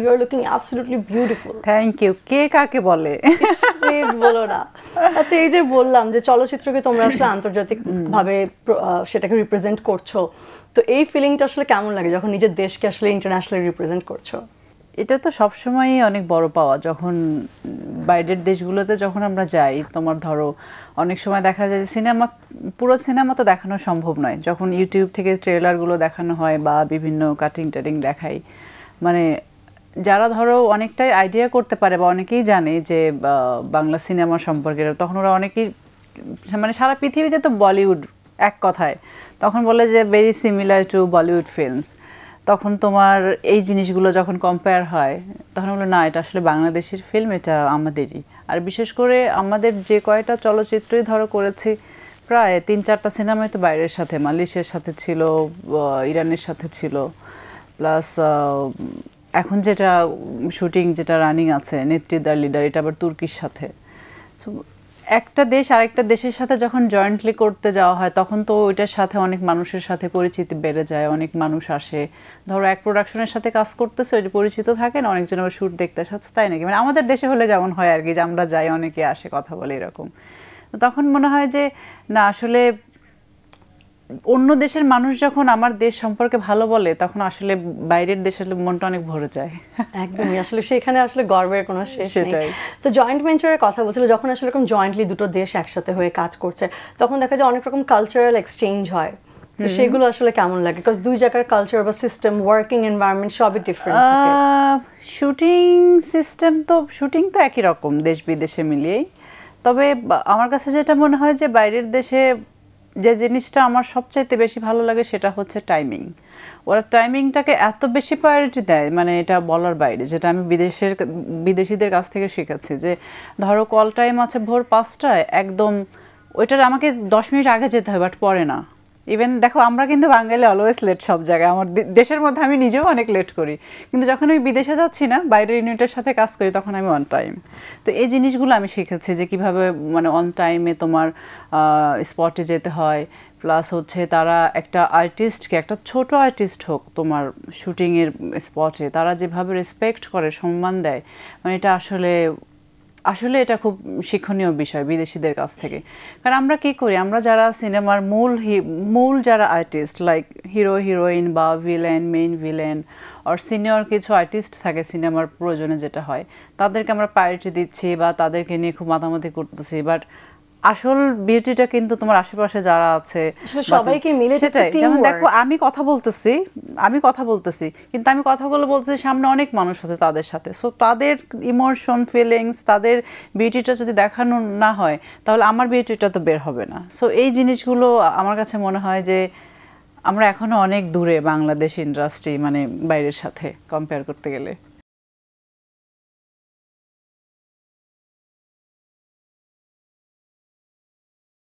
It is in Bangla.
You are looking absolutely beautiful. Thank you. কে কাকে বলে? প্লিজ বলো না। আচ্ছা, এই যে বললাম যে চলচ্চিত্রকে তোমরা আসলে আন্তর্জাতিকভাবে সেটাকে রিপ্রেজেন্ট করছো, তো এই ফিলিংটা আসলে কেমন লাগে যখন নিজের দেশকে আসলে ইন্টারন্যাশনালি রিপ্রেজেন্ট করছো? এটা তো সবসময়ই অনেক বড় পাওয়া। যখন বাইরের দেশগুলোতে যখন আমরা যাই, তোমার ধরো অনেক সময় দেখা যায় যে পুরো সিনেমা তো দেখানো সম্ভব নয়। যখন ইউটিউব থেকে ট্রেলারগুলো দেখানো হয় বা বিভিন্ন কাটিং টাটিং দেখাই, মানে যারা ধরো অনেকটাই আইডিয়া করতে পারে বা অনেকেই জানে যে বাংলা সিনেমা সম্পর্কে, তখন ওরা অনেকেই মানে সারা পৃথিবীতে তো বলিউড এক কথায়, তখন বলে যে very similar to Bollywood films. তখন তোমার এই জিনিসগুলো যখন কম্পেয়ার হয়, তখন বলে না, এটা আসলে বাংলাদেশের ফিল্ম, এটা আমাদেরই। আর বিশেষ করে আমাদের যে কয়টা চলচ্চিত্রই ধরো করেছি, প্রায় 3-4টা সিনেমাই তো বাইরের সাথে, মালয়েশিয়ার সাথে ছিল, ইরানের সাথে ছিল, প্লাস এখন যেটা শুটিং যেটা রানিং আছে নেত্রী দ্য লিডার, এটা আবার তুর্কির সাথে। সো একটা দেশ আরেকটা দেশের সাথে যখন জয়েন্টলি করতে যাওয়া হয়, তখন তো ওইটার সাথে অনেক মানুষের সাথে পরিচিতি বেড়ে যায়, অনেক মানুষ আসে। ধরো এক প্রোডাকশনের সাথে কাজ করতেছে, ওই পরিচিত থাকেন, অনেকজন আবার শ্যুট দেখতে আসছে, তাই নাকি? মানে আমাদের দেশে হলে যেমন হয় আর কি, যে আমরা যাই, অনেকে আসে, কথা বলে, এরকম। তখন মনে হয় যে না, আসলে অন্য দেশের মানুষ যখন আমার দেশ সম্পর্কে ভালো বলে, তখন আসলে বাইরের দেশের মনটা অনেক ভরে যায়। একদমই, আসলে সেখানে আসলে গর্বের কোনো শেষ নেই। তো জয়েন্ট ভেঞ্চারের কথা বলছিল, যখন আসলে এরকম জয়েন্টলি দুটো দেশ একসাথে হয়ে কাজ করছে, তখন দেখা যায় অনেক রকম কালচারাল এক্সচেঞ্জ হয়। তো সেগুলো আসলে কেমন লাগে? বিকজ দুই জায়গার কালচার বা সিস্টেম, ওয়ার্কিং এনভায়রনমেন্ট সবই ডিফারেন্ট থাকে। শুটিং তো একই রকম দেশ বিদেশে মিলিয়েই। তবে আমার কাছে যেটা মনে হয় যে বাইরের দেশে যে জিনিসটা আমার সবচাইতে বেশি ভালো লাগে, সেটা হচ্ছে টাইমিং। ওরা টাইমিংটাকে এত বেশি প্রায়োরিটি দেয়, মানে এটা বলার বাইরে। যেটা আমি বিদেশিদের কাছ থেকে শিখেছি, যে ধরো কল টাইম আছে ভোর 5টায়, একদম ওইটার আমাকে 10 মিনিট আগে যেতে হয়, বাট পরে না। ইভেন দেখো, আমরা কিন্তু বাঙালি অলওয়েজ লেট সব জায়গায়, আমার দেশের মধ্যে আমি নিজেও অনেক লেট করি, কিন্তু যখন আমি বিদেশে যাচ্ছি না, বাইরের ইউনিটের সাথে কাজ করি, তখন আমি অন টাইম। তো এই জিনিসগুলো আমি শিখেছি, যে কিভাবে মানে অন টাইমে তোমার স্পটে যেতে হয়। প্লাস হচ্ছে তারা একটা আর্টিস্টকে, একটা ছোট আর্টিস্ট হোক, তোমার শুটিংয়ের স্পটে তারা যেভাবে রেসপেক্ট করে, সম্মান দেয়, মানে এটা আসলে এটা খুব শিক্ষণীয় বিষয় বিদেশিদের কাছ থেকে। কারণ আমরা কি করি, আমরা যারা সিনেমার মূল যারা আর্টিস্ট, লাইক হিরো হিরোইন বা ভিলেন, মেইন ভিলেন আর সিনিয়র কিছু আর্টিস্ট থাকে সিনেমার প্রয়োজনে, যেটা হয় তাদেরকে আমরা প্রায়োরিটি দিচ্ছি বা তাদেরকে নিয়ে খুব মাতামাতি করতেছি। বাট আসল বিউটিটা কিন্তু তোমার আশেপাশে যারা আছে সবাইকে মিলে, সেটাই। যেমন দেখো, আমি কথা বলতেছি, কিন্তু আমি কথাগুলো বলতেছি, সামনে অনেক মানুষ আছে তাদের সাথে। সো তাদের ইমোশন, ফিলিংস, তাদের বিউটিটা যদি দেখানো না হয়, তাহলে আমার বিউটিটা তো বের হবে না। সো এই জিনিসগুলো আমার কাছে মনে হয় যে আমরা এখনো অনেক দূরে বাংলাদেশ ইন্ডাস্ট্রি, মানে বাইরের সাথে কম্পেয়ার করতে গেলে।